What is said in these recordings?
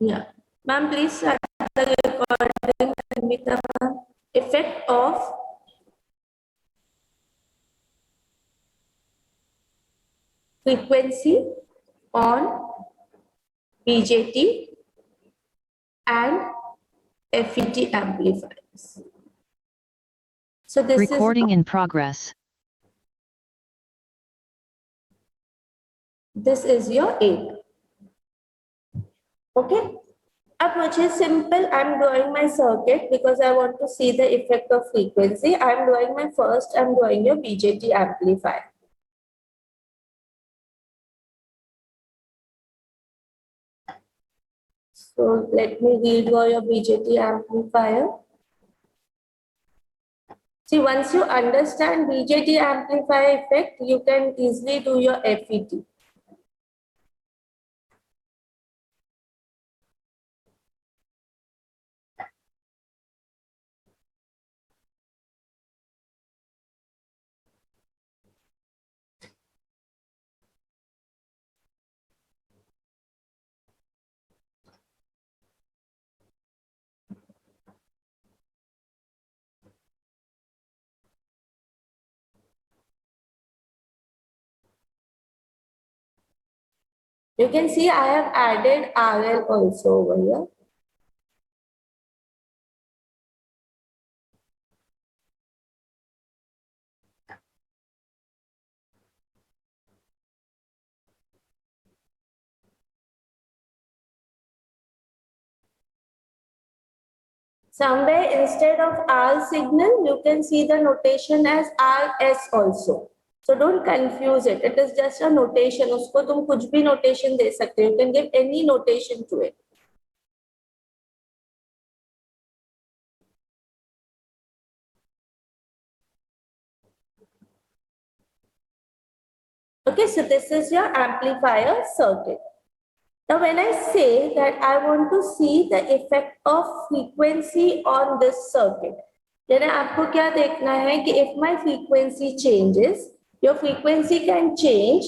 Yeah. Ma'am, please start the recording. Amita ma'am. Effect of frequency on BJT and FET amplifiers. So this Recording in progress. is your 8. Okay. अब मुझे simple, I'm drawing my circuit because I want to see the effect of frequency. I'm drawing your BJT amplifier. So let me redraw your BJT amplifier. See, once you understand BJT amplifier effect, you can easily do your FET. You can see I have added RL also over here. Somewhere instead of R signal, you can see the notation as RS also. So don't confuse it. It is just a notation. उसको तुम कुछ भी notation दे सकते हो. You can give any notation to it. Okay, so this is your amplifier circuit. Now, when I say that I want to see the effect of frequency on this circuit, then आपको क्या देखना है कि if my frequency changes, your frequency can change.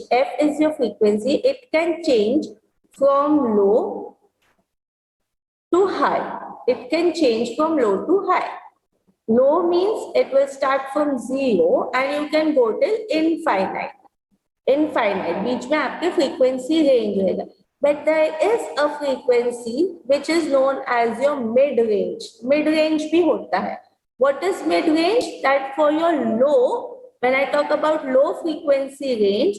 F is your frequency. It can change from low to high. It can change from low to high. Low means it will start from 0 and you can go till infinite. बीच में आपके frequency range रहेगा. But there is a frequency which is known as your mid range. Mid range भी होता है. What is mid range? That for your low, when I talk about low frequency range,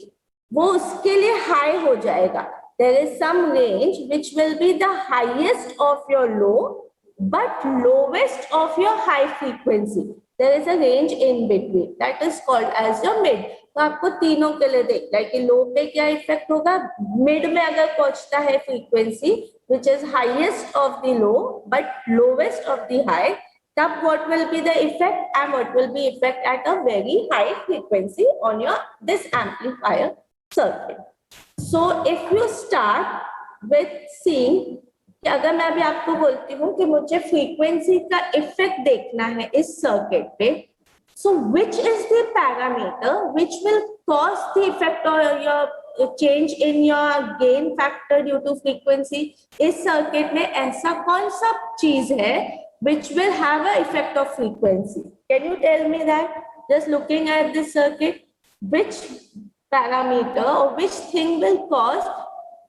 वो उसके लिए high हो जाएगा. There is some range which will be the highest of your low but lowest of your high frequency. There is a range in between. That is called as your mid. तो आपको तीनों के लिए देखना है कि लो पे क्या इफेक्ट होगा. मिड में अगर पहुंचता है frequency which is highest of the low but lowest of the high, तब what will be the effect and what will be effect at a very high frequency on your this amplifier circuit. So if you start with seeing कि अगर मैं अभी आपको बोलती हूँ कि मुझे फ्रीक्वेंसी का इफेक्ट देखना है इस सर्किट पे, so which is the parameter which will cause the effect or your change in your gain factor due to frequency? इस सर्किट में ऐसा कौन सा चीज है which will have an effect of frequency? Can you tell me that? Just looking at this circuit, which parameter or which thing will cause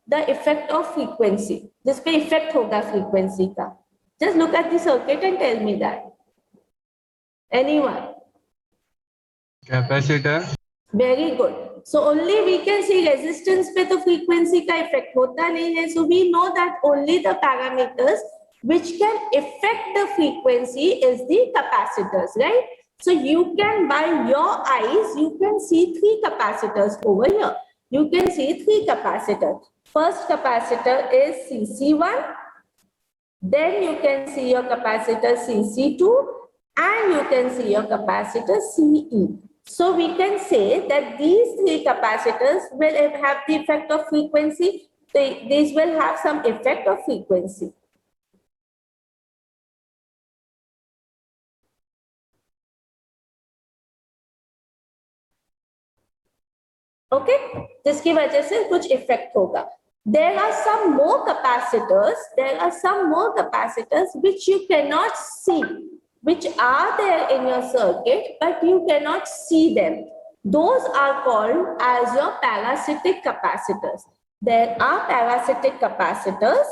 the effect of frequency? जिस पे effect होगा frequency का. Just look at the circuit and tell me that. Anyone? Capacitor. Very good. So only we can see resistance पे तो frequency का effect होता नहीं है. So we know that only the parameters which can affect the frequency is the capacitors, right? So you can, by your eyes, you can see 3 capacitors over here. You can see 3 capacitors. First capacitor is CC1. Then you can see your capacitor CC2 and you can see your capacitor CE. So we can say that these 3 capacitors will have the effect of frequency. These will have some effect of frequency. Okay, जिसकी वजह से कुछ effect होगा. There are some more capacitors. There are some more capacitors which you cannot see, which are there in your circuit, but you cannot see them. Those are called as your parasitic capacitors. There are parasitic capacitors.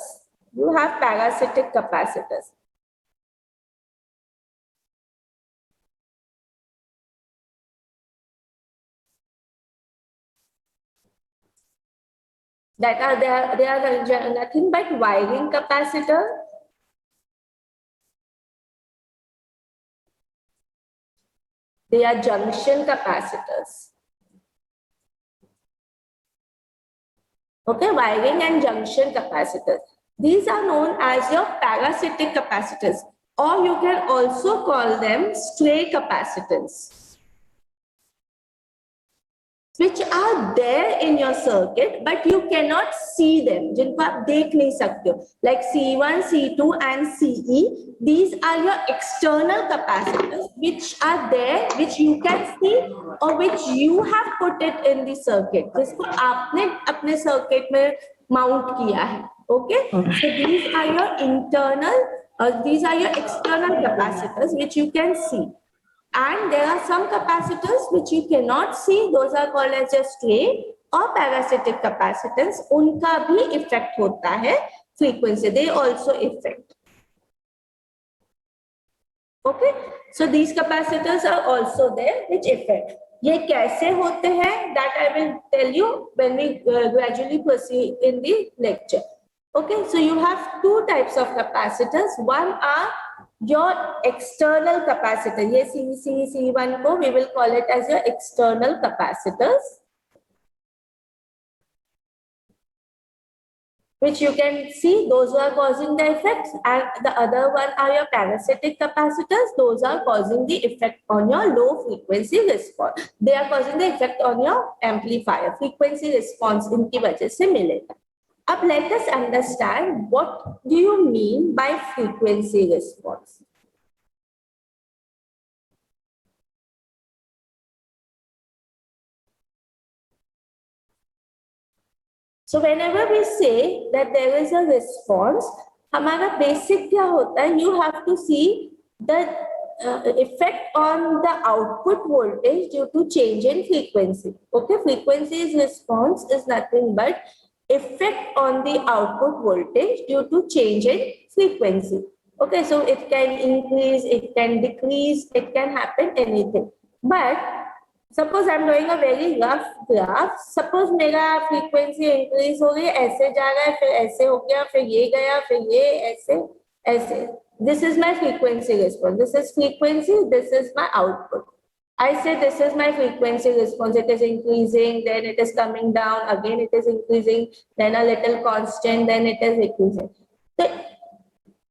You have parasitic capacitors. That are there, they are nothing but wiring capacitor. They are junction capacitors. Okay, wiring and junction capacitors. These are known as your parasitic capacitors, or you can also call them stray capacitance, which are there in your circuit, but you cannot see them. जिनको आप देख नहीं सकते हो. Like C1, C2 and CE, these are your external capacitors, which are there, which you can see, or which you have put it in the circuit. जिसको आपने अपने circuit में mount किया है. Okay, so these are your internal, these are your external capacitors, which you can see. And there are some capacitors which you cannot see. Those are called as your stray or parasitic capacitance. उनका भी effect होता है frequency. They also affect. Okay. So these capacitors are also there which affect. ये कैसे होते हैं? That I will tell you when we gradually proceed in the lecture. Okay. So you have two types of capacitors. One are your external capacitor. Yes, C1 ko we will call it as your external capacitors, which you can see, those who are causing the effects, and the other one are your parasitic capacitors. Those are causing the effect on your low frequency response. They are causing the effect on your amplifier. Frequency response इनकी वजह से मिलेगा. अब let us understand what do you mean by frequency response. So whenever we say that there is a response, हमारा basic क्या होता है? You have to see the effect on the output voltage due to change in frequency. Okay, frequency's response is nothing but effect on the output voltage due to change in frequency. Okay, so it can increase, it can decrease, it can happen anything. But suppose I'm doing a very rough graph. Suppose मेरा frequency increase हो गई, ऐसे जा रहा है, फिर ऐसे हो गया, फिर ये गया, फिर ये ऐसे ऐसे. This is my frequency response. This is frequency. This is my output. I say this is my frequency response. It is increasing, then it is coming down, again it is increasing, then a little constant, then it is decreasing. So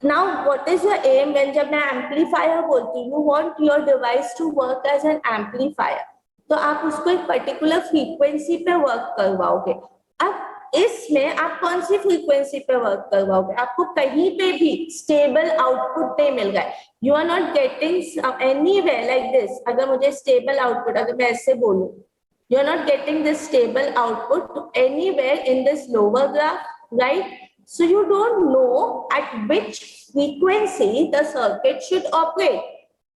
now what is your aim when जब मैं amplifier बोलती हूँ? You want your device to work as an amplifier. तो आप उसको एक particular frequency पे work करवाओगे. अब इसमें आप कौन सी फ्रीक्वेंसी पे वर्क करवाओगे? आपको कहीं पे भी स्टेबल आउटपुट नहीं मिल रहा है. You are not getting anywhere like this. अगर मुझे स्टेबल आउटपुट, अगर मैं ऐसे बोलूं, you are not getting this stable output anywhere in this lower graph, right? So you don't know at which frequency the circuit should operate.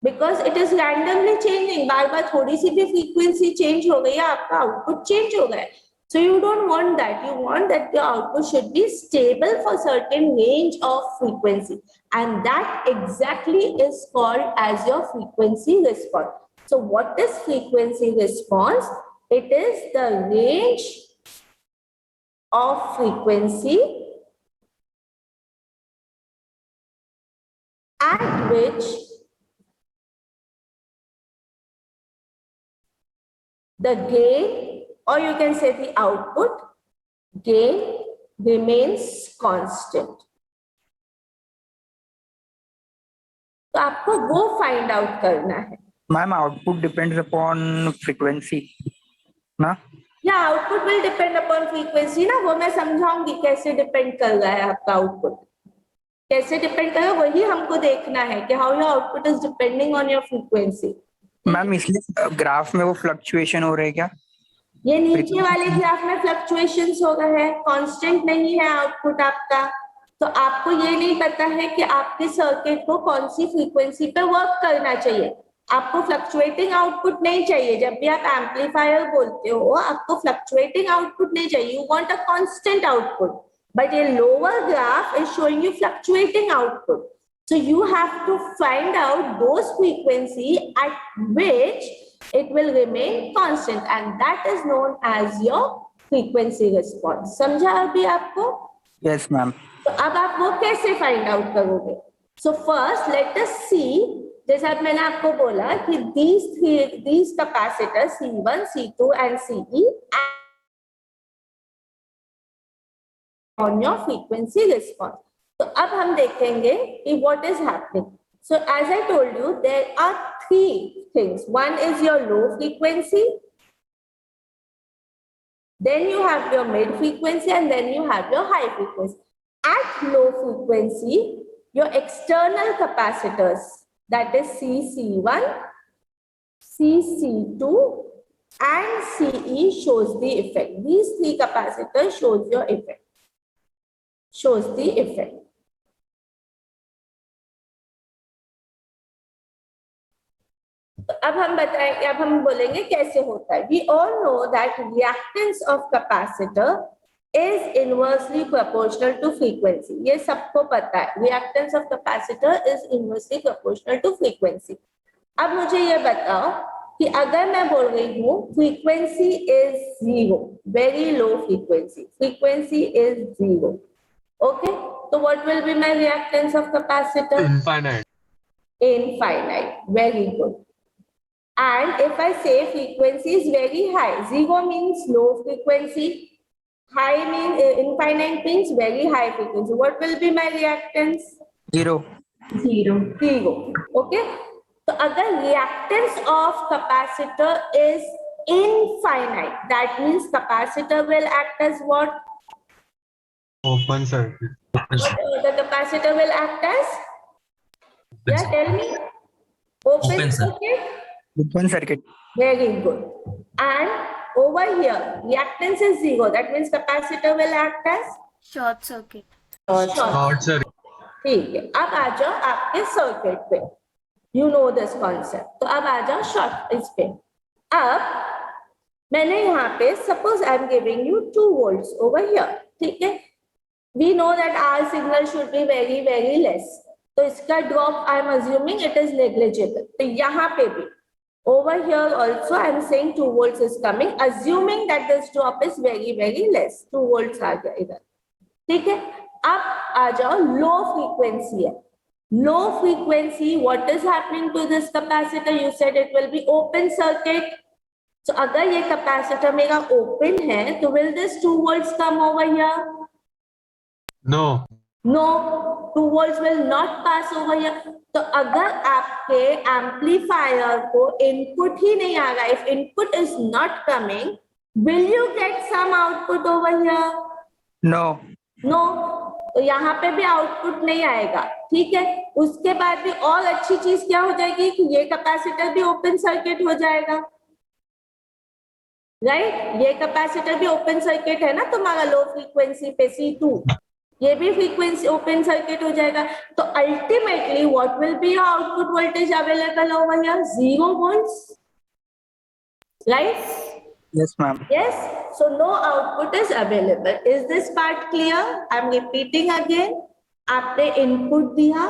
Because it is randomly changing. बार बार थोड़ी सी भी frequency change हो गई है, आपका output change हो गया है. So you don't want that. You want that your output should be stable for certain range of frequency, and that exactly is called as your frequency response. So what is frequency response? It is the range of frequency at which the gain, or you can say the output gain, remains constant. तो आपको वो find out करना है. Ma'am output depends upon frequency ना? या output will depend upon frequency ना. वो मैं समझाऊंगी कैसे डिपेंड कर रहा है आपका आउटपुट, कैसे डिपेंड कर रहा है, वही हमको देखना है कि how your output is depending on your frequency. Ma'am इसलिए ग्राफ में वो फ्लक्चुएशन हो रहे क्या? ये नीचे वाले ग्राफ में फ्लक्चुएशंस हो रहे हैं, कांस्टेंट नहीं है आउटपुट आपका, तो आपको ये नहीं पता है कि आपके सर्किट को कौन सी फ्रीक्वेंसी पे वर्क करना चाहिए। आपको फ्लक्चुएटिंग आउटपुट नहीं चाहिए। जब भी आप एम्पलीफायर बोलते हो आपको फ्लक्चुएटिंग आउटपुट नहीं चाहिए, you want a constant output, but ये lower graph is showing you fluctuating output, so you have to find out those frequency at which it will remain constant, and that is known as your frequency response. समझा अभी आपको? Yes, ma'am. तो अब आप वो कैसे find out करोगे? So first let us सी, जैसा मैंने आपको बोला कि these capacitors C1, C2 and CE on your frequency response. तो अब हम देखेंगे कि what is happening. So as I told you, there are three things. One is your low frequency, then you have your mid frequency, and then you have your high frequency. At low frequency, your external capacitors, that is CC1, CC2 and CE shows the effect. These three capacitors shows your effect, shows the effect. अब हम बताएंगे, अब हम बोलेंगे कैसे होता है. We all know that reactance of capacitor is inversely proportional to frequency. ये सबको पता है, reactance of capacitor is inversely proportional to frequency. अब मुझे ये बताओ कि अगर मैं बोल रही हूँ frequency is 0, very low frequency is 0, okay, so what will be my reactance of capacitor? Infinite, very good. And if I say frequency is very high, 0 means low frequency, high means infinite means very high frequency. What will be my reactance? 0. 0. Okay. So अगर reactance of capacitor is infinite, that means capacitor will act as what? Open circuit. What the capacitor will act as? Yeah, tell me. Open circuit. Open circuit. Very good. And over here, reactance is 0. That means capacitor will act as short circuit. Short circuit. ठीक है. अब आ जाओ आपके circuit पे. You know this concept. तो अब आ जाओ short इस पे. अब मैंने यहाँ पे suppose I am giving you 2 volts over here. ठीक है. We know that our signal should be very very less. तो इसका drop I am assuming it is negligible. तो यहाँ पे भी over here also I am saying 2 volts is coming, assuming that this drop is very very less. 2 volts आ गया इधर. ठीक है. अब आ जाओ लो फ्रीक्वेंसी है. Low frequency, what is happening to this capacitor? You said it will be open circuit. So अगर ये capacitor मेरा open है तो will this 2 volts come over here? No. No, 2 volts will not pass over here. तो अगर आपके amplifier को input ही नहीं आ रहा, if input is not coming, will you get some output over here? No. No. तो यहाँ पे भी आउटपुट नहीं आएगा. ठीक है. उसके बाद भी और अच्छी चीज क्या हो जाएगी कि ये कैपेसिटर भी ओपन सर्किट हो जाएगा. राइट. ये कैपेसिटर भी ओपन सर्किट है ना तुम्हारा लो फ्रीक्वेंसी पे C2. ये भी फ्रीक्वेंसी ओपन सर्किट हो जाएगा. तो ultimately what will be output voltage available over here? 0 volts. Right? Yes, ma'am. Yes. So no output is available. Is this part clear? I'm repeating again. आपने input दिया,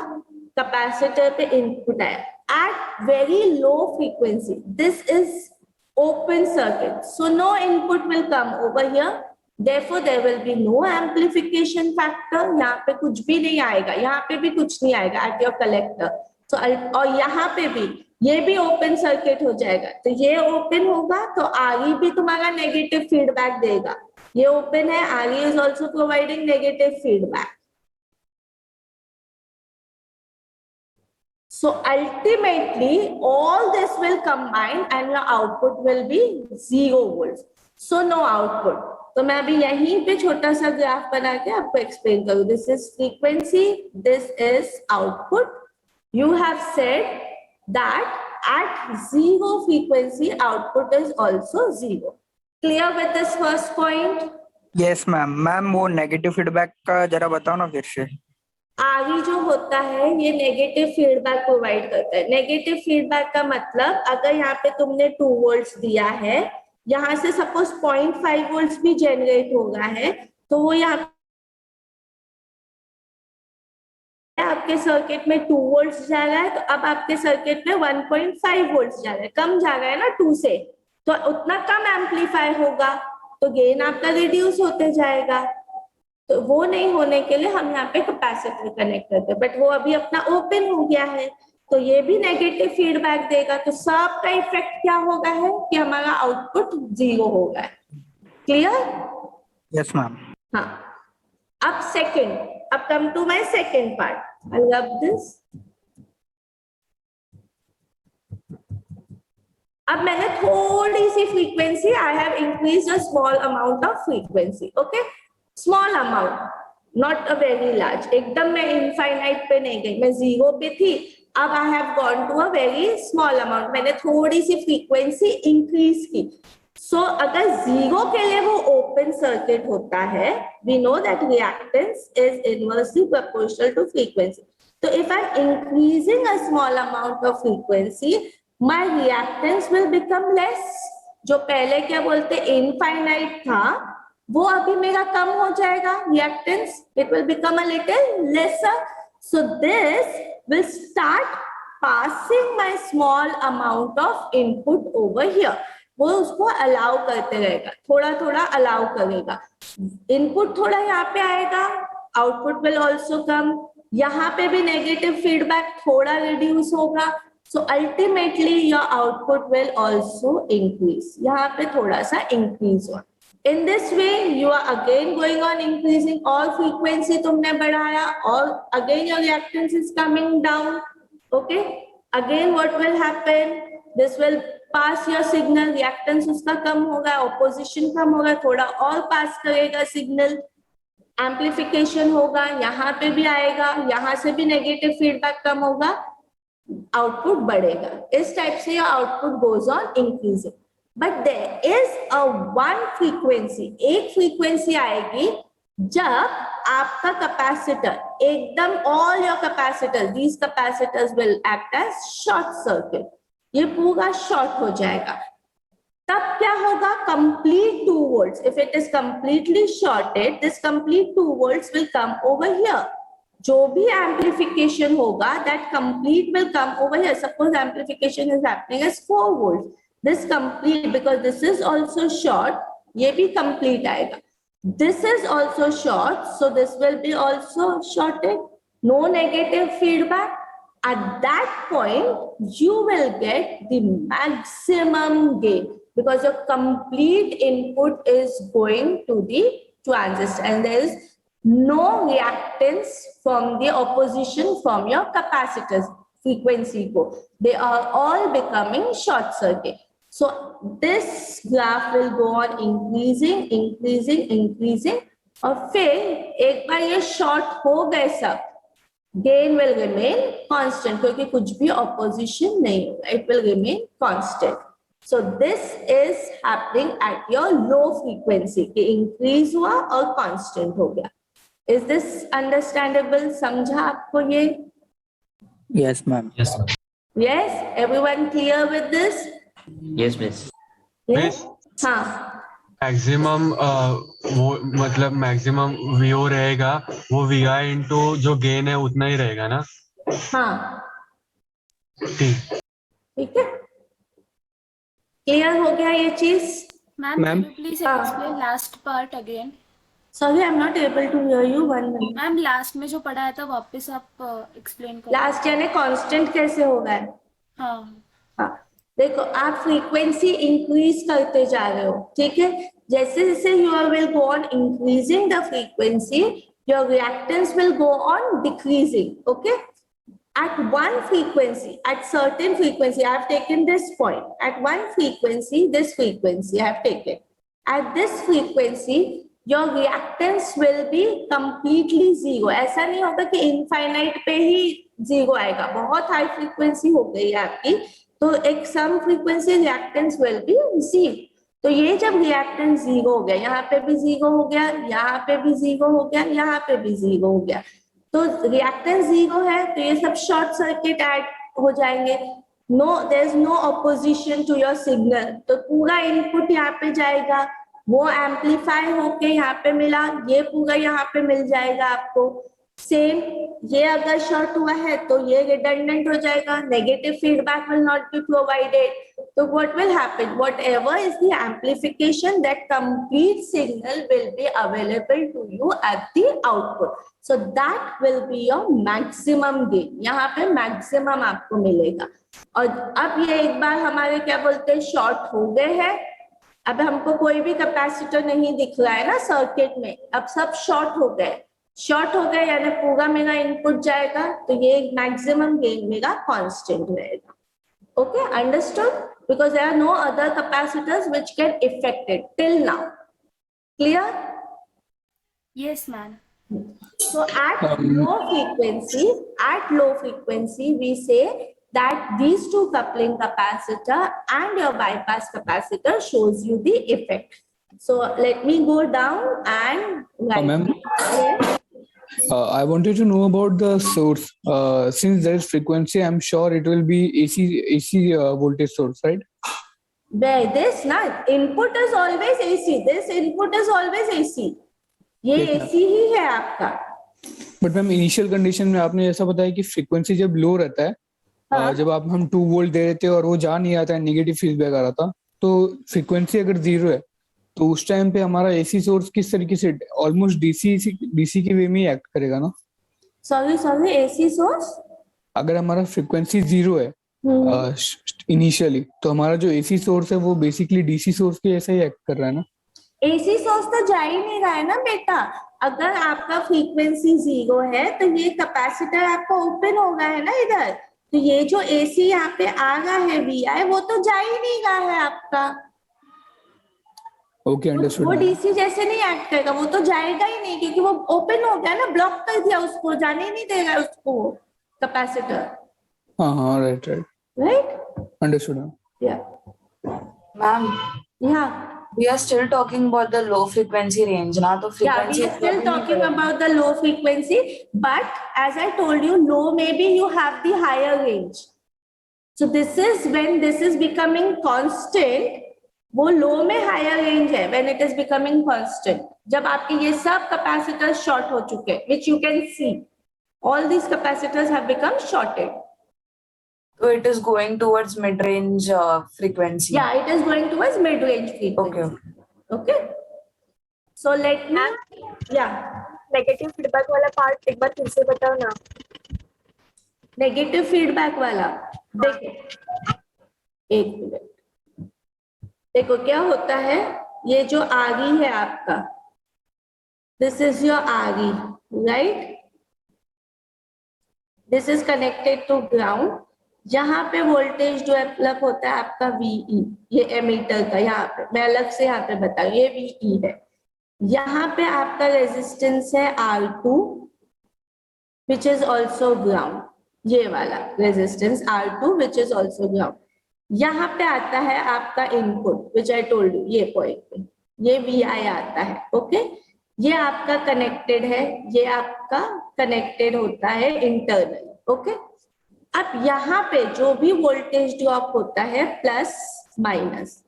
capacitor पे input आया at very low frequency. This is open circuit. So no input will come over here. Therefore, there will be no amplification factor. यहाँ पे कुछ भी नहीं आएगा, यहाँ पे भी कुछ नहीं आएगा at your collector. So और यहाँ पे भी ये भी ओपन सर्किट हो जाएगा. तो ये ओपन होगा तो आगे भी तुम्हारा नेगेटिव फीडबैक देगा. ये ओपन है, आगे is also providing negative feedback. So ultimately, all this will combine and your output will be 0 volts. So no output. तो मैं अभी यहीं पे छोटा सा ग्राफ बना के आपको एक्सप्लेन करूँ. This is frequency, this is output. You have said that at 0 frequency, output is also 0. Clear with this first point? Yes ma'am. Ma'am वो नेगेटिव फीडबैक का जरा बताओ ना फिर से। आगे जो होता है ये नेगेटिव फीडबैक प्रोवाइड करता है। नेगेटिव फीडबैक का मतलब अगर यहाँ पे तुमने 2 वोल्ट्स दिया है, यहाँ से सपोज 0.5 वोल्ट्स भी जनरेट हो रहा है, तो वो यहाँ आपके सर्किट में 2 वोल्ट्स जा रहा है, तो अब आपके सर्किट में 1.5 वोल्ट्स जा रहा है, कम जा रहा है ना 2 से, तो उतना कम एम्पलीफाई होगा, तो गेन आपका रिड्यूस होते जाएगा। तो वो नहीं होने के लिए हम यहाँ पे कैपेसिटर कनेक्ट करते हैं, बट वो अभी अपना ओपन हो गया है, तो ये भी नेगेटिव फीडबैक देगा। तो सबका इफेक्ट क्या होगा है कि हमारा आउटपुट 0 होगा। क्लियर? Yes ma'am. हाँ, अब सेकंड, अब come to my second part. I love this. अब मैंने थोड़ी सी frequency, I have increased a small amount of frequency, okay, small amount, not a very large. एकदम मैं इनफाइनाइट पे नहीं गई, मैं 0 पे थी, अब I have gone to a very small amount, मैंने थोड़ी सी फ्रीक्वेंसी इंक्रीज की। सो अगर 0 के लिए वो ओपन सर्किट होता है, we know that reactance is inversely proportional to frequency. तो if I am increasing a small amount of frequency, my reactance will become less। जो पहले क्या बोलते इनफाइनाइट था, वो अभी मेरा कम हो जाएगा, reactance it will become a little lesser, so this will start passing my small amount of input over here। वो उसको अलाउ करते रहेगा, थोड़ा थोड़ा अलाउ करेगा, इनपुट थोड़ा यहाँ पे आएगा, आउटपुट विल ऑल्सो कम, यहाँ पे भी नेगेटिव फीडबैक थोड़ा रिड्यूस होगा, so ultimately your output will also increase। यहाँ पे थोड़ा सा increase हो। In this way you are again going on increasing, all frequency तुमने बढ़ाया, और again your reactance is coming down, okay, again what will happen, this will pass your signal, reactance उसका कम होगा, opposition कम होगा, थोड़ा और pass करेगा सिग्नल, एम्पलीफिकेशन होगा, यहाँ पे भी आएगा, यहाँ से भी नेगेटिव फीडबैक कम होगा, आउटपुट बढ़ेगा। इस टाइप से output goes on increasing. But there is a one frequency, एक फ्रीक्वेंसी आएगी जब आपका कैपेसिटर एकदम, all your capacitors, these capacitors will act as short circuit, ये पूरा शॉर्ट हो जाएगा। तब क्या होगा, complete 2 volts, if it is completely shorted, this complete 2 volts will come over here. जो भी एम्पलीफिकेशन होगा, that complete will come over here. Suppose amplification is happening as 4 volt, this complete, because this is also short, ये भी complete आएगा, this is also short, so this will be also shorted, no negative feedback. At that point you will get the maximum gain, because your complete input is going to the transistor and there is no reactance from the opposition from your capacitors frequency go, they are all becoming short circuit। So this graph will go on increasing increasing increasing, और फिर एक बार ये short हो गए सब, gain will remain constant, क्योंकि कुछ भी opposition नहीं होगा, it will remain constant। So this is happening at your low frequency, कि increase हुआ और constant हो गया। Is this understandable? समझा आपको ये? Yes ma'am. Yes, ma'am. Yes, everyone clear with this? Yes, miss. Yes? हाँ, मैक्सिमम वो मतलब मैक्सिमम वीओ रहेगा, वो वी आई इंटू जो गेन है उतना ही रहेगा ना। हाँ, ठीक। ठीक है, क्लियर हो गया ये चीज? Ma'am, Ma'am? can you please explain last part again? Sorry, I'm not able to hear you, one minute। Ma'am last में जो पढ़ाया था वापस आप एक्सप्लेन करो। लास्ट यानी कांस्टेंट कैसे होगा? हाँ हाँ, देखो आप फ्रीक्वेंसी इंक्रीज करते जा रहे हो, ठीक है, जैसे जैसे you will go on increasing the frequency, your reactance will go on decreasing, okay. At one frequency, at certain frequency, I have taken this point. At one frequency, this frequency I have taken. At this frequency, your reactance will be completely zero। ऐसा नहीं होगा कि infinite पे ही zero आएगा, बहुत high frequency हो गई है आपकी, तो एक some frequency reactance will be zero। तो ये जब रिएक्टेंस जीरो हो गया, यहाँ पे भी जीरो हो गया, यहाँ पे भी जीरो हो गया, यहाँ पे भी जीरो हो गया, तो रिएक्टेंस जीरो है तो ये सब शॉर्ट सर्किट ऐड हो जाएंगे. No, there is no opposition to your signal, तो पूरा इनपुट यहाँ पे जाएगा, वो एम्पलीफाई होके यहाँ पे मिला, ये पूरा यहाँ पे मिल जाएगा आपको. सेम ये अगर शॉर्ट हुआ है तो ये रिडंडेंट हो जाएगा, negative feedback will not be provided. So what will happen? Whatever is the amplification, that complete signal will be available to you at the output. So that will be your maximum gain. यहाँ पे maximum आपको मिलेगा. और अब ये एक बार हमारे क्या बोलते हैं शॉर्ट हो गए हैं, अब हमको कोई भी कैपेसिटर नहीं दिख रहा है ना सर्किट में, अब सब शॉर्ट हो गए. शॉर्ट हो गए यानी पूरा मेरा इनपुट जाएगा, तो ये मैक्सिमम गेन मेरा कांस्टेंट रहेगा. Okay, understood? Because there are no other capacitors which can affect it till now. Clear? Yes, ma'am. So at low frequency, we say that these two coupling capacitor and your bypass capacitor shows you the effect. So let me go down and write. Ma'am, Yes. I wanted to know about the source. Since there is frequency, I'm sure it will be AC voltage source, right? Where this not input is always AC. This input is always AC. ये Yes, ma'am. AC ही है आपका. But ma'am initial condition में आपने ऐसा बताया कि frequency जब लो रहता है, हाँ. जब आप हम 2 वोल्ट दे रहे थे और वो जा नहीं आता है, नेगेटिव फीडबैक आ रहा था, तो फ्रीक्वेंसी अगर 0 है तो उस टाइम पे हमारा एसी सोर्स किस तरीके से ऑलमोस्ट डीसी के वे में ही एक्ट करेगा ना? Sorry AC source. अगर हमारा फ्रीक्वेंसी 0 है इनिशियली, तो हमारा जो एसी सोर्स है वो बेसिकली डीसी सोर्स के जैसा ही एक्ट कर रहा है ना? AC सोर्स तो जा ही नहीं रहा है ना बेटा. अगर आपका फ्रीक्वेंसी 0 है तो ये कैपेसिटर आपका ओपन होगा है ना इधर, तो ये जो AC यहाँ पे आ रहा है VI वो तो जा ही नहीं रहा है आपका. Okay, understood. वो DC जैसे नहीं एक्ट करेगा, वो तो जाएगा ही नहीं क्योंकि वो ओपन हो गया ना, ब्लॉक कर दिया उसको, जाने ही नहीं देगा उसको कैपेसिटर. हाँ, राइट, राइट. अंडरस्टूड. या Ma'am, we are still talking about the low frequency range now. So Yeah, we frequency are still talking about the low frequency, but as I told you, low maybe you have the higher range. So this is when this is becoming constant. वो लो में higher range है when it is becoming constant. जब आपके ये सब capacitors short हो चुके हैं, which you can see, all these capacitors have become shorted. So it is going towards mid-range frequency. Yeah, it is going towards mid-range frequency. Okay. Okay. So let me, yeah. Negative feedback वाला part एक बार फिर से बताओ ना. Negative feedback वाला देखो, एक minute. देखो क्या होता है, ये जो आगी है आपका, दिस इज योर आगी, right. This is connected to ground. यहाँ पे वोल्टेज डेवलप होता है आपका VE, ये एमीटर का, यहाँ पे मैं अलग से यहाँ पे बताऊँ, ये VE है. यहाँ पे आपका रेजिस्टेंस है R2 which is also ground, ये वाला resistance R2 which is also ground. यहाँ पे आता है आपका input which I told you, ये पॉइंट पे ये VI आता है. ओके, ये आपका कनेक्टेड है, ये आपका कनेक्टेड होता है इंटरनल. ओके, अब यहाँ पे जो भी वोल्टेज ड्रॉप होता है प्लस माइनस,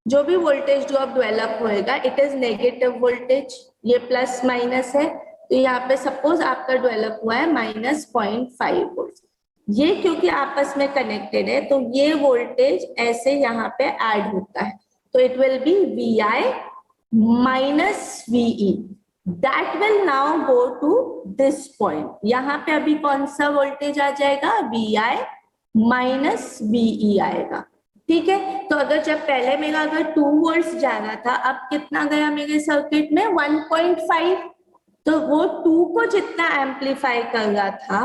जो भी वोल्टेज ड्रॉप डेवलप होएगा इट इज नेगेटिव वोल्टेज, ये प्लस माइनस है, तो यहाँ पे सपोज आपका डेवलप हुआ है -0.5 वोल्ट. ये क्योंकि आपस में कनेक्टेड है तो ये वोल्टेज ऐसे यहाँ पे ऐड होता है, तो it will be VI minus VE. That will now go to this point. यहाँ पे अभी कौन सा वोल्टेज आ जाएगा, VI माइनस VE आएगा. ठीक है, तो अगर जब पहले मेरा अगर 2 वोल्ट जा रहा था, अब कितना गया मेरे सर्किट में 1.5, तो वो 2 को जितना एम्पलीफाई कर रहा था,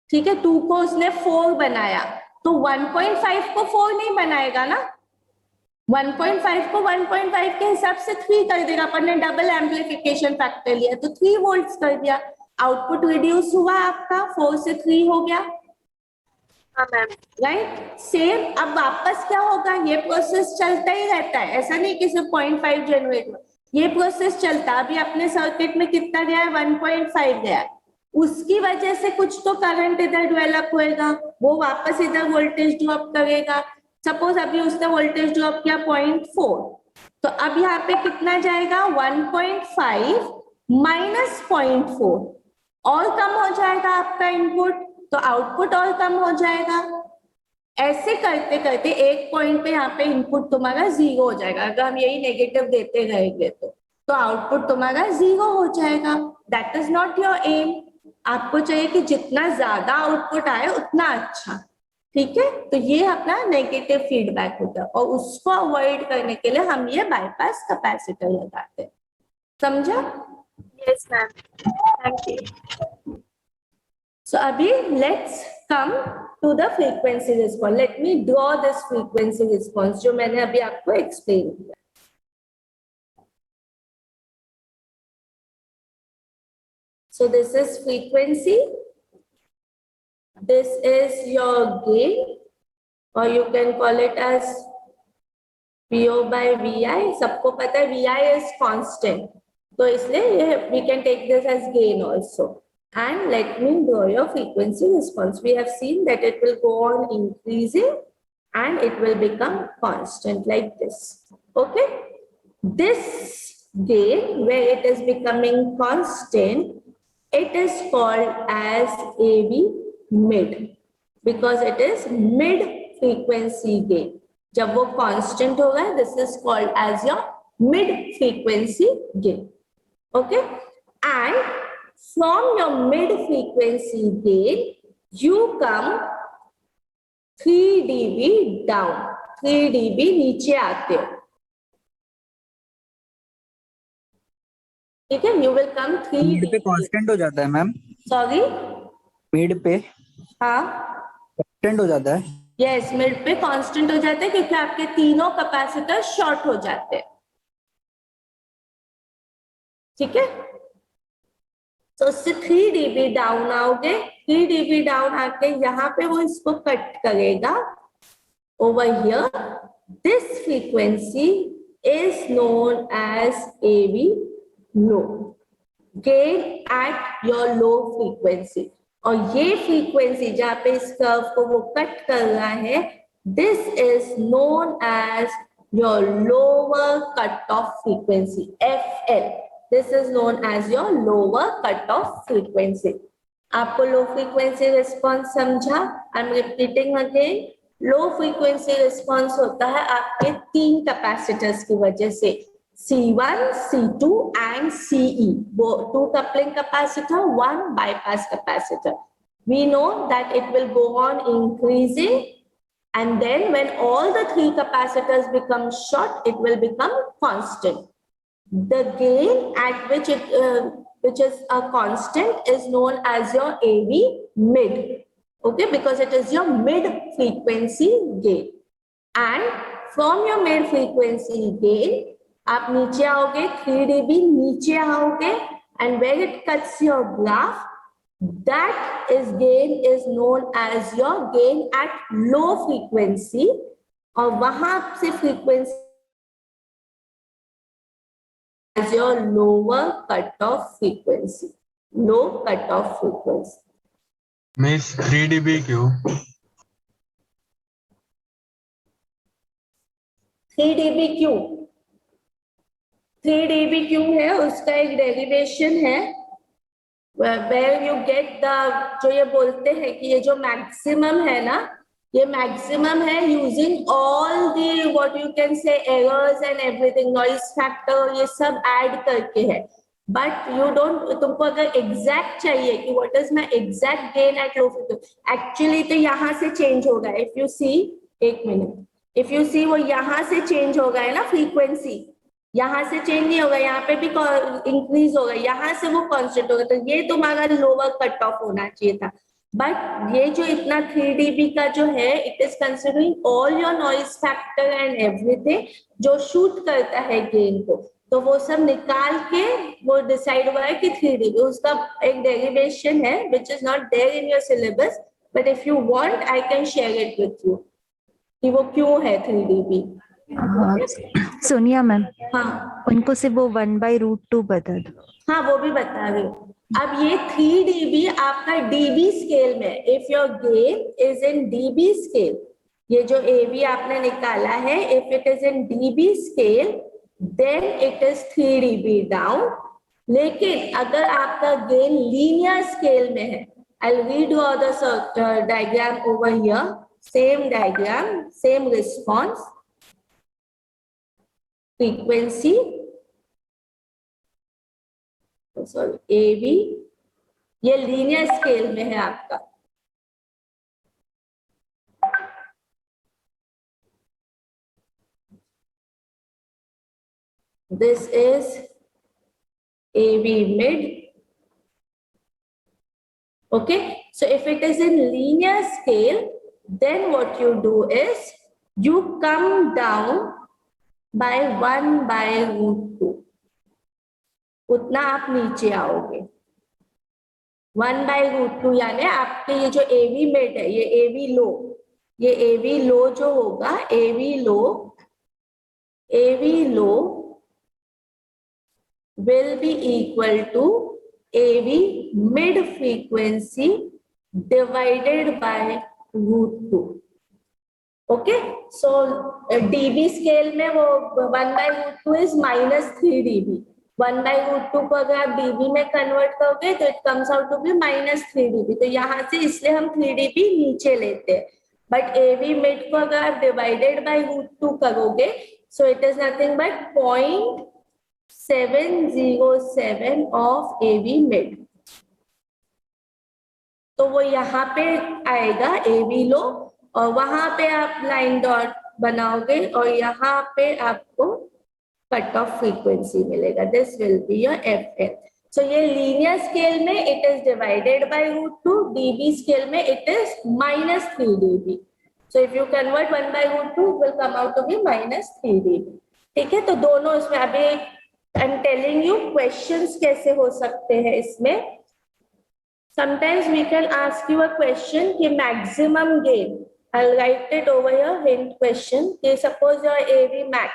ठीक है, 2 को उसने 4 बनाया, तो 1.5 को 4 नहीं बनाएगा ना, 1.5 को 1.5 के हिसाब से 3 कर देगा. अपन ने डबल एम्पलीफिकेशन फैक्टर लिया तो 3 वोल्ट्स कर दिया. आउटपुट रिड्यूस हुआ आपका, 4 से 3 हो गया. हाँ मैम। Right same. अब वापस क्या होगा, ये प्रोसेस चलता ही रहता है, ऐसा नहीं कि सिर्फ 0.5 जनरेट हुआ, ये प्रोसेस चलता। अभी अपने सर्किट में कितना गया है, 1.5 गया है, उसकी वजह से कुछ तो करंट इधर डेवलप होएगा, वो वापस इधर वोल्टेज ड्रॉप करेगा। सपोज अभी उसने वोल्टेज ड्रॉप किया 0.4, तो अब यहाँ पे कितना जाएगा, 1.5 माइनस 0.4, और कम हो जाएगा आपका इनपुट, तो आउटपुट और कम हो जाएगा। ऐसे करते करते एक पॉइंट पे यहाँ पे इनपुट तुम्हारा 0 हो जाएगा। अगर हम यही नेगेटिव देते रहेंगे तो आउटपुट तुम्हारा 0 हो जाएगा। That is not your aim. आपको चाहिए कि जितना ज्यादा आउटपुट आए उतना अच्छा, ठीक है। तो ये अपना नेगेटिव फीडबैक होता है, और उसको अवॉइड करने के लिए हम ये बाईपास कैपेसिटर लगाते हैं। समझा? Yes ma'am, thank you. So abhi, let's come to the frequency response. Let me draw this frequency response जो मैंने अभी आपको explain किया। So this is frequency. This is your gain, or you can call it as PO by VI. सबको पता है VI is constant, तो इसलिए we can take this as gain also. And let me draw your frequency response. We have seen that it will go on increasing and it will become constant like this. Okay. This gain, where it is becoming constant, it is called as AB mid, because it is mid frequency gain. जब वो constant होगा, this is called as your mid frequency gain. Okay. And from your mid frequency gain, you come 3 dB down, 3 dB नीचे आते हो, ठीक है। You will come 3 mid पे dB. Constant हो जाता है मैम, Sorry, मिड पे हाँ, कांस्टेंट हो जाता है। यस, मिड पे कांस्टेंट हो जाते हैं क्योंकि आपके तीनों कैपेसिटर शॉर्ट हो जाते हैं, ठीक है। तो उससे 3 dB डाउन आओगे, 3 dB डाउन आके यहाँ पे वो इसको कट करेगा over here. This frequency is known as AB low, gain at your low frequency. और ये फ्रीक्वेंसी जहाँ पे इस कर्व को वो कट कर रहा है, this is known as your lower cut of frequency, FL. This is known as your lower cutoff frequency. आपको लो फ्रीक्वेंसी रिस्पॉन्स समझा? I am repeating again. Low frequency response होता है आपके 3 कैपेसिटर्स की वजह से, C1, C2 and CE. वो 2 coupling capacitor, 1 bypass capacitor. We know that it will go on increasing, and then when all the 3 capacitors become short, it will become constant. The gain at which which is a constant is known as your AB mid, okay, because it is your mid frequency gain. And from your mid frequency gain, आप नीचे आओगे, 3 dB नीचे आओगे, and where it cuts your graph, that is gain is known as your gain at low frequency, और वहां से frequency as your lower cutoff frequency, low cutoff frequency. Miss 3 dB क्यों? 3 dB क्यों? 3 dB क्यों है? उसका एक डेरिवेशन है, where you get the, जो ये बोलते हैं कि ये जो मैक्सिमम है ना, ये मैक्सिमम है using all the what you can say errors and everything, noise factor, ये सब ऐड करके है। बट यू डोंट, तुमको अगर एग्जैक्ट चाहिए कि what is my exact gain at low frequency, actually तो यहाँ से चेंज होगा। इफ यू सी, एक मिनट, इफ यू सी वो यहाँ से चेंज हो गया है ना फ्रीक्वेंसी, यहाँ से चेंज नहीं होगा, यहाँ पे भी इंक्रीज होगा, यहाँ से वो कांस्टेंट होगा, तो ये तुम्हारा लोअर कट ऑफ होना चाहिए था। बट ये जो इतना 3 dB का जो है, it is considering all your noise factor and everything जो शूट करता है गेन को, तो वो सब निकाल के वो डिसाइड हुआ है कि 3 dB। उसका एक डेरिवेशन है which is not there in your syllabus, but if you want I can share it with you कि वो क्यों है 3 dB. सोनिया मैम, हाँ उनको सिर्फ वो 1/√2 बता दो. हाँ वो भी बता रही हूँ. अब ये 3 dB आपका dB स्केल में, if your gain is in dB scale, ये जो AV आपने निकाला है, if it is in dB scale then it is 3 dB down. लेकिन अगर आपका गेन लीनियर स्केल में है, I'll redraw the diagram over here, same diagram, same response, frequency, sorry, AV, ये लीनियर स्केल में है आपका. This is AV mid. Okay, so if it is in linear scale, then what you do is you come down by 1/√2. उतना आप नीचे आओगे. 1/√2 यानी आपके ये जो AV mid है, ये AV low, ये AV low जो होगा, AV low will be equal to AV mid frequency divided by √2. Okay, so dB scale में वो 1/√2 is -3 dB. 1/√2 को अगर आप dB में कन्वर्ट करोगे तो it comes out to be -3 dB. तो यहाँ से इसलिए हम 3 dB नीचे लेते हैं. बट AV mid को अगर आप डिवाइडेड बाय √2 करोगे, so it is nothing but 0.707 of AV mid. तो वो यहाँ पे आएगा AV low, और वहां पे आप लाइन डॉट बनाओगे और यहाँ पे आपको कट ऑफ फ्रीक्वेंसी मिलेगा. This will be your FN. So ये लीनियर स्केल में it is divided by √2, dB scale में it is -3 dB. So if you convert 1/√2 will come out to be -3 dB. ठीक है, तो दोनों इसमें अभी I am telling you questions कैसे हो सकते हैं इसमें. Sometimes we can ask you a question कि maximum gain. I'll write it over here, hint question. कि suppose your AV max.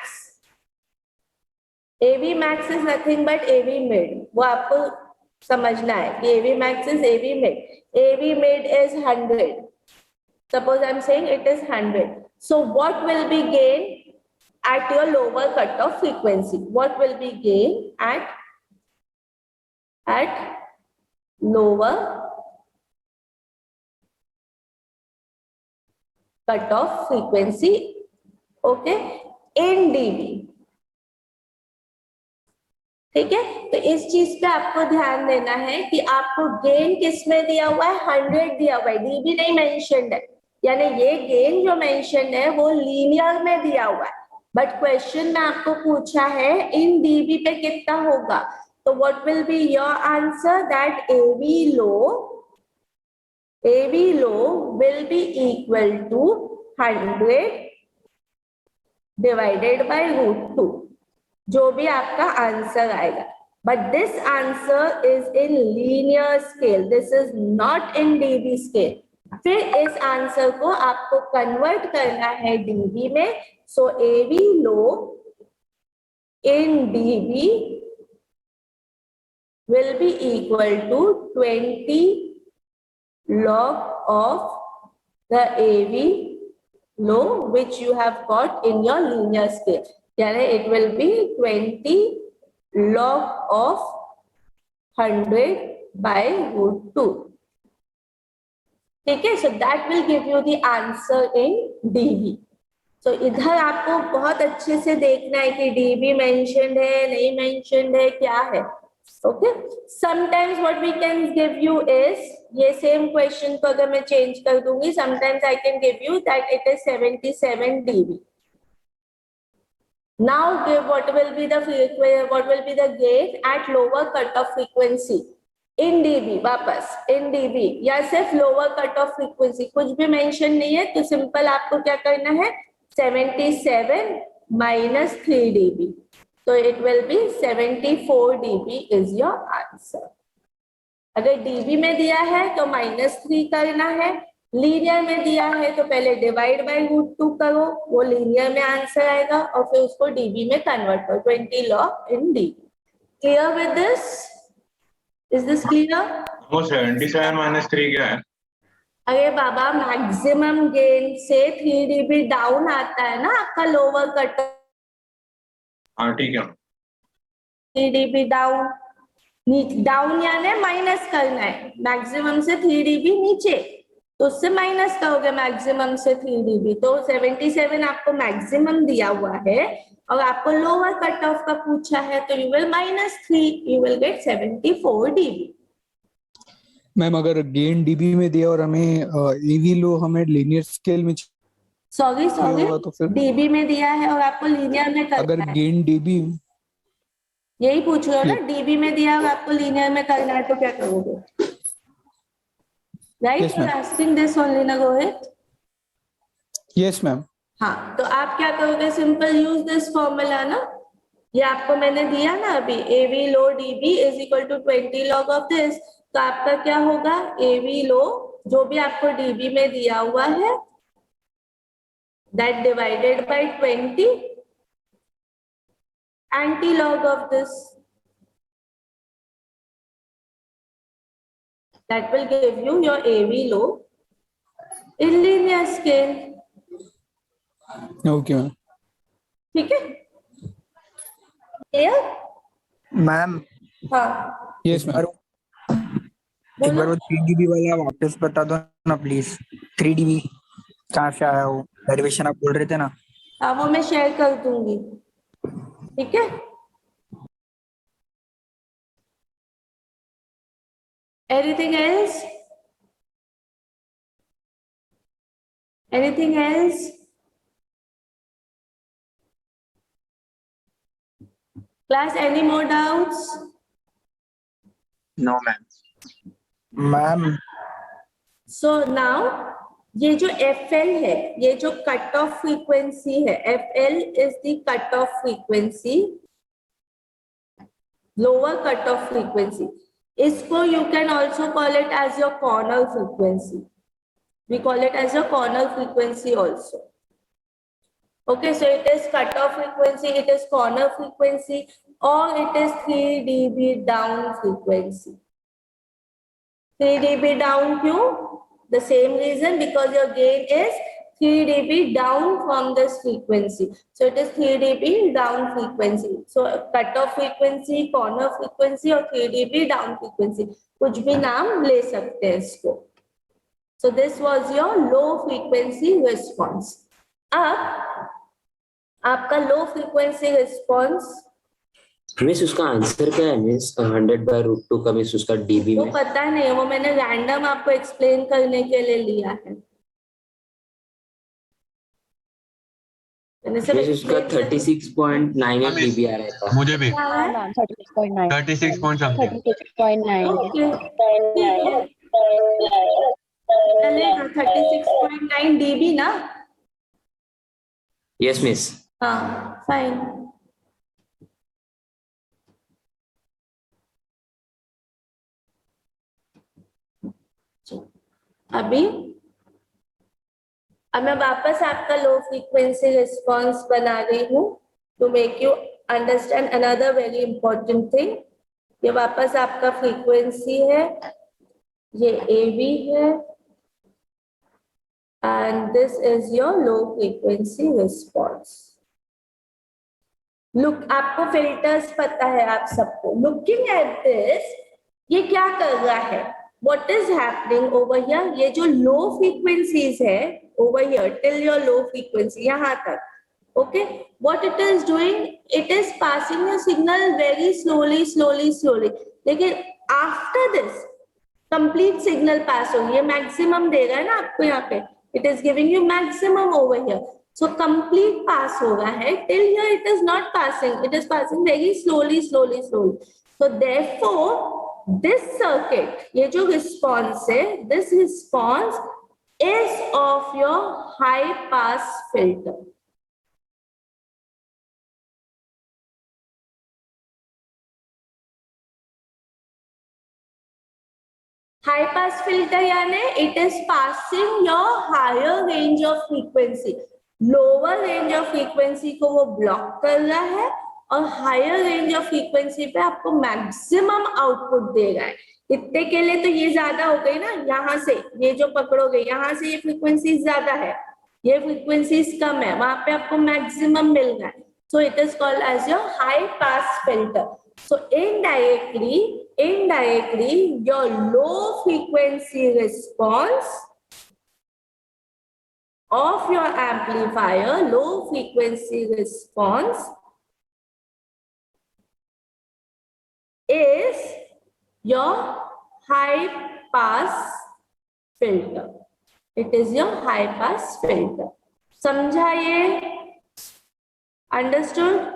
AV max is nothing but AV mid. वो आपको समझना है कि AV max is AV mid. AV mid is 100. Suppose I'm saying it is 100. So what will be gain at your lower cutoff frequency? What will be gain at lower cutoff frequency, okay, in dB. ठीक है, तो इस चीज पे आपको ध्यान देना है कि आपको गेन किस में दिया हुआ है, 100 दिया हुआ है, dB नहीं मेंशन्ड है. यानी ये गेन जो मेंशन्ड है वो लीनियर में दिया हुआ है, बट क्वेश्चन में आपको पूछा है इन dB पे कितना होगा. So what will be your answer? That AV low will be equal to 100 divided by √2. जो भी आपका आंसर आएगा. But this answer is in linear scale. This is not in dB scale. फिर इस आंसर को आपको कन्वर्ट करना है dB में. So AV low in dB will be equal to 20 log of the AV low which you have got in your linear scale. Yani it will be 20 log of 100 by √2. ठीक है, so that will give you the answer in dB. तो इधर आपको बहुत अच्छे से देखना है कि dB mentioned है नहीं mentioned है, क्या है. Okay, sometimes what we can give you is, ये same question को अगर मैं change कर दूंगी, sometimes I can give you that it is 77 dB. Now give what will be the gain at lower cutoff frequency in dB. वापस in dB या सिर्फ lower cutoff frequency, कुछ भी mention नहीं है, तो simple आपको क्या करना है, 77 minus 3 dB. So it will be 74 dB is your answer. अगर dB में दिया है तो -3 करना है, लीनियर में दिया है तो पहले डिवाइड बाय रूट टू करो, वो लीनियर में आंसर आएगा और फिर उसको डीबी में कन्वर्ट करो, 20 log in dB. Clear with this? Is this clear? वो 77 माइनस 3 क्या है? अरे बाबा मैक्सिमम गेन से 3 dB डाउन आता है ना आपका लोअर कट, हाँ ठीक है. 3 dB डाउन, डाउन यानी माइनस करना है, मैक्सिमम से 3 dB नीचे, तो उससे माइनस करोगे मैक्सिमम से 3 dB, तो 77 आपको मैक्सिमम दिया हुआ है और आपको लोअर कट ऑफ का पूछा है, तो you will -3, you will get 74 dB. Ma'am अगर गेन डीबी में दिया और हमें एवी लो हमें लीनियर स्केल में सॉरी होगा तो फिर डीबी में दिया है और आपको लीनियर में अगर करना है, गेन डीबी यही पूछ रहे हो ना, डीबी में दिया और आपको लीनियर में करना है तो क्या करोगे? Right, Yes, you are ma'am. Asking this only ना रोहित? Yes ma'am. हाँ, तो आप क्या करोगे? सिंपल यूज दिस फॉर्मूला ना, ये आपको मैंने दिया ना अभी, AV low dB is equal to 20 log of this, तो आपका क्या होगा? एवी लो जो भी आपको डीबी में दिया हुआ है that divided by 20 anti log of this, that will give you your AV low in linear scale. Okay ma'am. ठीक है? Clear? मैम हाँ, यस मैम. एक बार बोलो. वो 3 dB वाला वापस बता दो ना प्लीज. 3 dB कहाँ से आया वो डेरिवेशन आप बोल रहे थे ना? हाँ, वो मैं शेयर कर दूंगी. ठीक है? Anything else? Anything else? Class, any more doubts? No ma'am. Ma'am So now ये जो FL है, ये जो कट ऑफ फ्रीक्वेंसी है, FL is the cut off frequency, lower cut off frequency. इसको you can also call it as your corner frequency. We call it as your corner frequency also. Okay, so it is cut off frequency, it is corner frequency, or it is 3 dB down frequency. 3 dB down क्यों? The same reason, because your gain is 3 dB down from this frequency. So it is 3 dB down frequency. So cut off frequency, corner frequency और 3 dB down frequency. कुछ भी नाम ले सकते हैं इसको. So this was your low frequency response. अब आपका लो फ्रीक्वेंसी रिस्पॉन्स, मिस उसका आंसर क्या है मिस? 100/√2 का मिस उसका डीबी वो में. पता नहीं है, वो मैंने रैंडम आपको एक्सप्लेन करने के लिए लिया है. मैंने सिर्फ मिस उसका 36.98 डीबी आ रहा था. मुझे भी क्या है? 36 point something. ओके, चलेगा 36.9 dB ना? Yes miss. हाँ, फाइन. अभी अब मैं वापस आपका लो फ्रीक्वेंसी रिस्पॉन्स बना रही हूँ to make you understand another very important thing. ये वापस आपका फ्रीक्वेंसी है, ये AV है, and this is your low frequency response. Look, आपको फिल्टर्स पता है आप सबको. Looking at this, ये क्या कर रहा है? What is happening over here? ये जो low frequencies है over here till your low frequency यहाँ तक, okay? What it is doing? It is passing your signal very slowly, slowly, slowly. लेकिन after this, complete signal pass होगी. ये maximum दे रहा है ना आपको यहाँ पे. It is giving you maximum over here. So complete pass हो रहा है. Till here it is not passing. It is passing very slowly, slowly, slowly. So therefore, this circuit, ये जो response है, this response is of your high pass filter. High pass filter यानी it is passing your higher range of frequency, lower range of frequency को वो block कर रहा है और हायर रेंज ऑफ फ्रीक्वेंसी पे आपको मैक्सिमम आउटपुट दे रहा है। इतने के लिए तो ये ज्यादा हो गई ना, यहाँ से ये जो पकड़ोगे यहाँ से ये फ्रीक्वेंसी ज्यादा है, ये फ्रीक्वेंसीज कम है, वहां पे आपको मैक्सिमम मिल रहा है। So it is called as your high pass filter. So indirectly your low frequency response of your amplifier, low frequency response is your high pass filter. It is your high pass filter. समझा ये? Understood?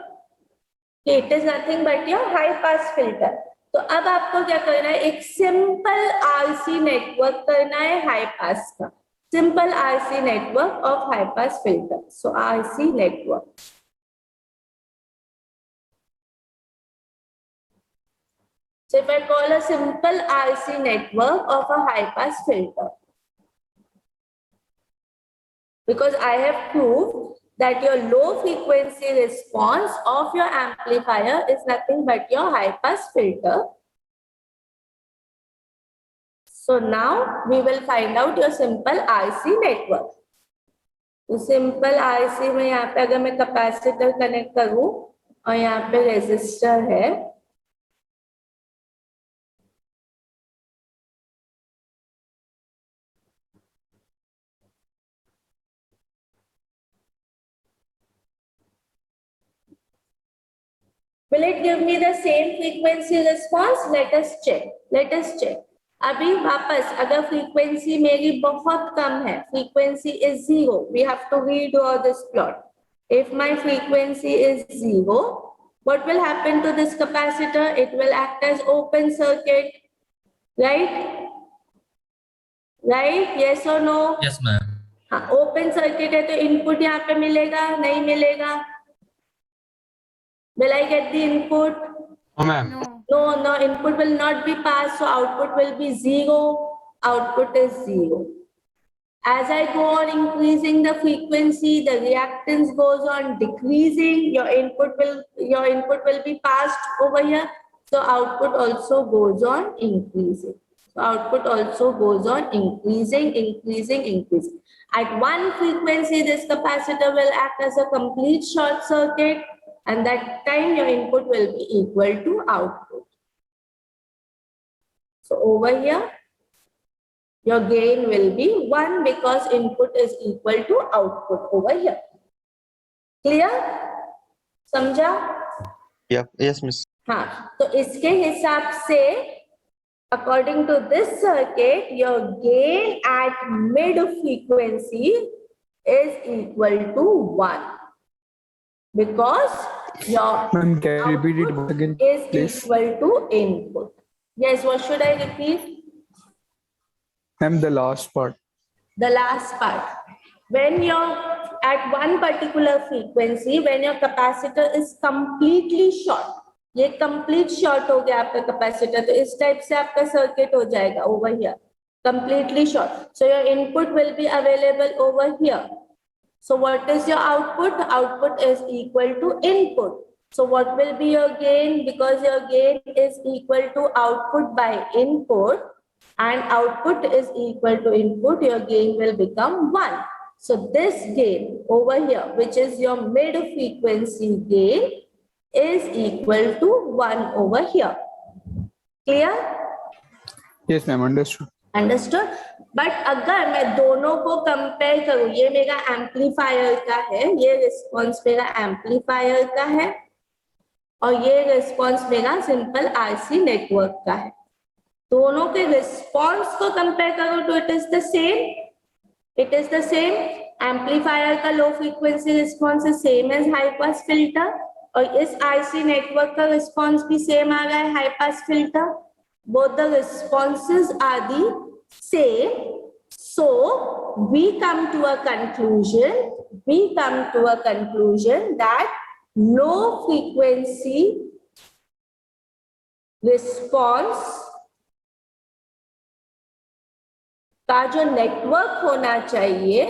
It is nothing but your high pass filter. तो अब आपको क्या करना है, एक simple RC network करना है हाई पास का, simple RC network of high pass filter. So RC network, so if I call a simple RC network of a high pass filter, because I have proved that your low frequency response of your amplifier is nothing but your high pass filter. So now we will find out your simple RC network. तो simple RC में यहाँ पे अगर मैं capacitor connect करूं और यहाँ पे रेजिस्टर है, will it give me the same frequency response? Let us check. Let us check. अभी वापस अगर फ्रीक्वेंसी मेरी बहुत कम है, frequency is 0, we have to redraw this plot. If my frequency is 0, what will happen to this capacitor? It will act as open circuit, right? Right? Yes or no? Yes, ma'am. हाँ, open circuit है तो input यहाँ पे मिलेगा, नहीं मिलेगा? Will I get the input? No, ma'am. No, input will not be passed, so output will be 0. Output is 0. As I go on increasing the frequency, the reactance goes on decreasing. Your input will be passed over here, so output also goes on increasing. So output also goes on increasing. At one frequency, this capacitor will act as a complete short circuit, and that time your input will be equal to output. So over here, your gain will be 1 because input is equal to output over here. Clear? समझा? Yes, miss. हाँ, तो इसके हिसाब से according to this circuit, your gain at mid frequency is equal to 1 because your Ma'am, can you repeat it once again, is please? equal to input. Yes, what should I repeat? Ma'am, the last part. The last part. When you're at one particular frequency, when your capacitor is completely short, ये complete short हो गया आपका capacitor, तो इस type से आपका circuit हो जाएगा over here, completely short. So your input will be available over here. So what is your output? Output is equal to input. So what will be your gain? Because your gain is equal to output by input, and output is equal to input, your gain will become 1. So this gain over here, which is your mid frequency gain, is equal to 1 over here. Clear? Yes, ma'am, understood. Understood? But अगर मैं दोनों को compare करूं, ये मेरा amplifier का है, ये रिस्पॉन्स मेरा एम्पलीफायर का है, और ये रिस्पॉन्स मेरा सिंपल आरसी नेटवर्क का है, दोनों के रिस्पॉन्स को कंपेयर करो तो it is the same. Amplifier का low frequency response is same as high pass filter, और इस आरसी नेटवर्क का रिस्पॉन्स भी सेम आ रहा है high pass filter. Both the responses are the same. So we come to a conclusion that low frequency response का जो network होना चाहिए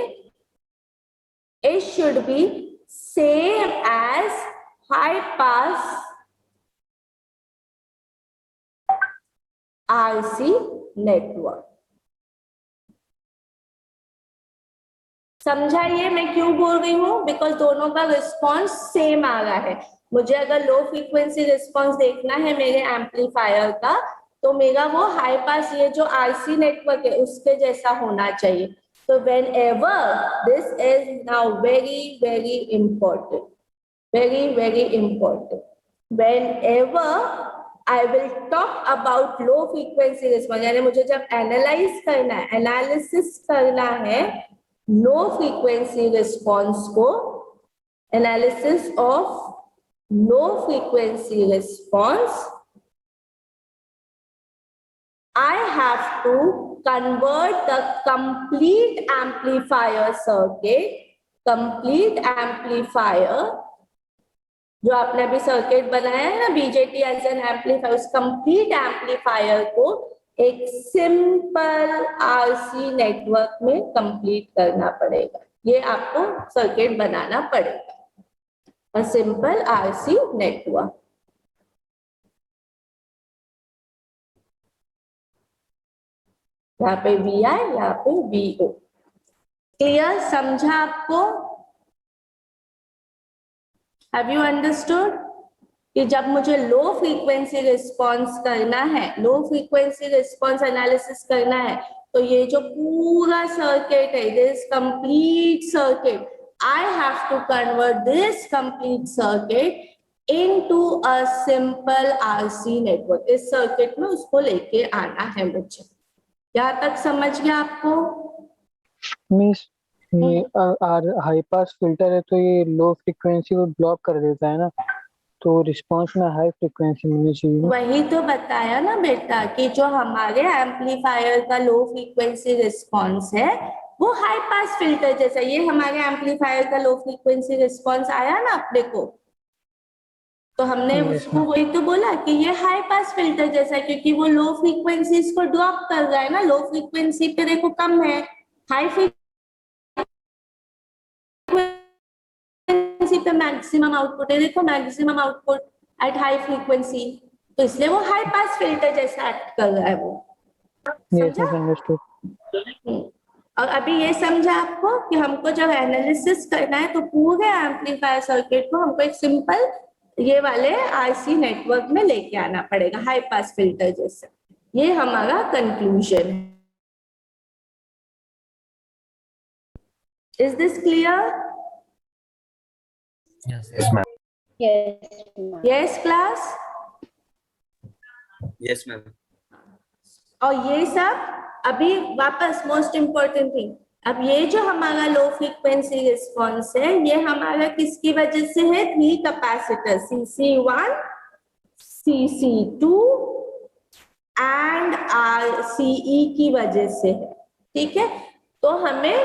it should be same as high pass RC network. समझा ये मैं क्यों बोल रही हूँ? बिकॉज दोनों का रिस्पॉन्स सेम आ रहा है. मुझे अगर लो फ्रीक्वेंसी रिस्पॉन्स देखना है मेरे एम्पलीफायर का, तो मेरा वो हाई पास ये जो आरसी नेटवर्क है उसके जैसा होना चाहिए. तो whenever this is now very important, very important. Whenever I will talk about low frequency response, यानी मुझे जब एनालाइज करना है, एनालिसिस करना है लो फ्रीक्वेंसी रिस्पॉन्स को, analysis of low frequency response, I have to convert the complete amplifier circuit, complete amplifier जो आपने अभी सर्किट बनाया है ना बीजेटी एज एन एम्पलीफायर, उस कंप्लीट एम्पलीफायर को एक सिंपल आरसी नेटवर्क में कंप्लीट करना पड़ेगा. ये आपको सर्किट बनाना पड़ेगा, अ सिंपल आरसी नेटवर्क. यहाँ पे वी आई, यहाँ पे वी ओ. क्लियर? समझा आपको? हैव यू अंडरस्टूड कि जब मुझे लो फ्रीक्वेंसी रिस्पॉन्स करना है, लो फ्रीक्वेंसी रिस्पॉन्स एनालिसिस करना है, तो ये जो पूरा सर्किट है, this complete circuit, I have to convert this complete circuit into a simple RC network. इस सर्किट में उसको लेके आना है मुझे. यहाँ तक समझ गया आपको? मिस ये हाई पास फिल्टर है तो ये लो फ्रीक्वेंसी को ब्लॉक कर देता है ना, तो रिस्पांस में हाई फ्रीक्वेंसी मिलनी चाहिए. वही तो बताया ना बेटा कि जो हमारे एम्पलीफायर का लो फ्रीक्वेंसी रिस्पांस है वो हाई पास फिल्टर जैसा. ये हमारे एम्पलीफायर का लो फ्रीक्वेंसी रिस्पांस आया ना अपने को, तो हमने उसको वही तो बोला कि ये हाई पास फिल्टर जैसा है, क्योंकि वो लो फ्रीक्वेंसीज को ड्रॉप कर रहा है ना. लो फ्रीक्वेंसी पे देखो कम है, हाई फ्रीक्वेंसी पे मैक्सिमम आउटपुट है. देखो maximum output at high frequency, तो इसलिए वो हाई पास फिल्टर जैसा एक्ट कर रहा है वो. और अभी ये समझा आपको कि हमको जब एनालिसिस करना है तो पूरे एम्पलीफायर सर्किट को हमको एक सिंपल ये वाले आरसी नेटवर्क में लेके आना पड़ेगा, हाई पास फिल्टर जैसे. ये हमारा कंक्लूजन है. Is this clear? Yes, ma'am. Yes class? Yes, ma'am. और ये सब अभी वापस मोस्ट इम्पोर्टेंट थिंग, अब ये जो हमारा लो फ्रीक्वेंसी रिस्पॉन्स है ये हमारा किसकी वजह से है? 3 capacitor CC1, CC2 and RCE की वजह से है. ठीक है, तो हमें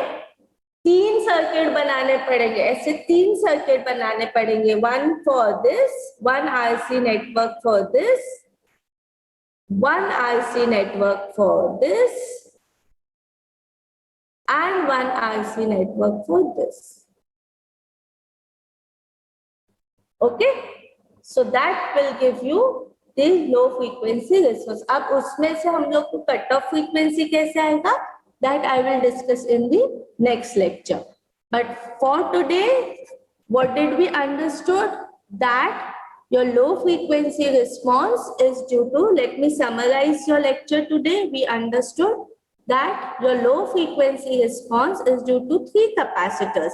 3 सर्किट बनाने पड़ेंगे, ऐसे 3 सर्किट बनाने पड़ेंगे. 1 for this, 1 RC network for this, 1 RC network for this and 1 RC network for this. Okay, so that will give you the low frequency response. अब उसमें से हम लोग को कट ऑफ फ्रीक्वेंसी कैसे आएगा, that I will discuss in the next lecture. But for today, what did we understood? That your low frequency response is due to, let me summarize your lecture today. We understood that your low frequency response is due to 3 capacitors,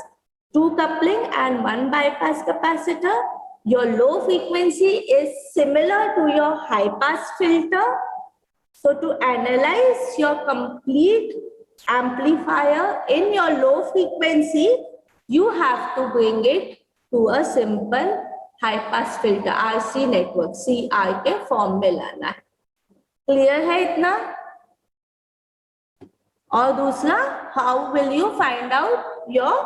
2 coupling and 1 bypass capacitor. Your low frequency is similar to your high pass filter. So to analyze your complete amplifier in your low frequency, you have to bring it to a simple high pass filter RC network CR के form में लाना है. Clear है इतना? और दूसरा, how will you find out your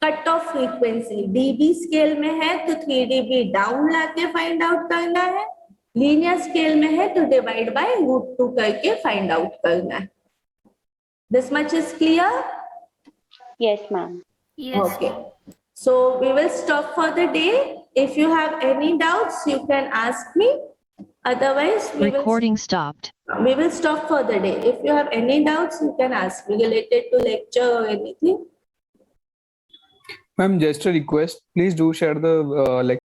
cut off frequency? dB scale में है तो 3 dB डाउन लाके फाइंड आउट करना है, लीनियर स्केल में है तो डिवाइड बाय √2 करके फाइंड आउट करना है. This much is clear? Yes, ma'am. Yes. Okay. So we will stop for the day. If you have any doubts, you can ask me. Otherwise, Recording stopped. we will stop for the day. If you have any doubts, you can ask me related to lecture or anything. Ma'am, just a request. Please do share the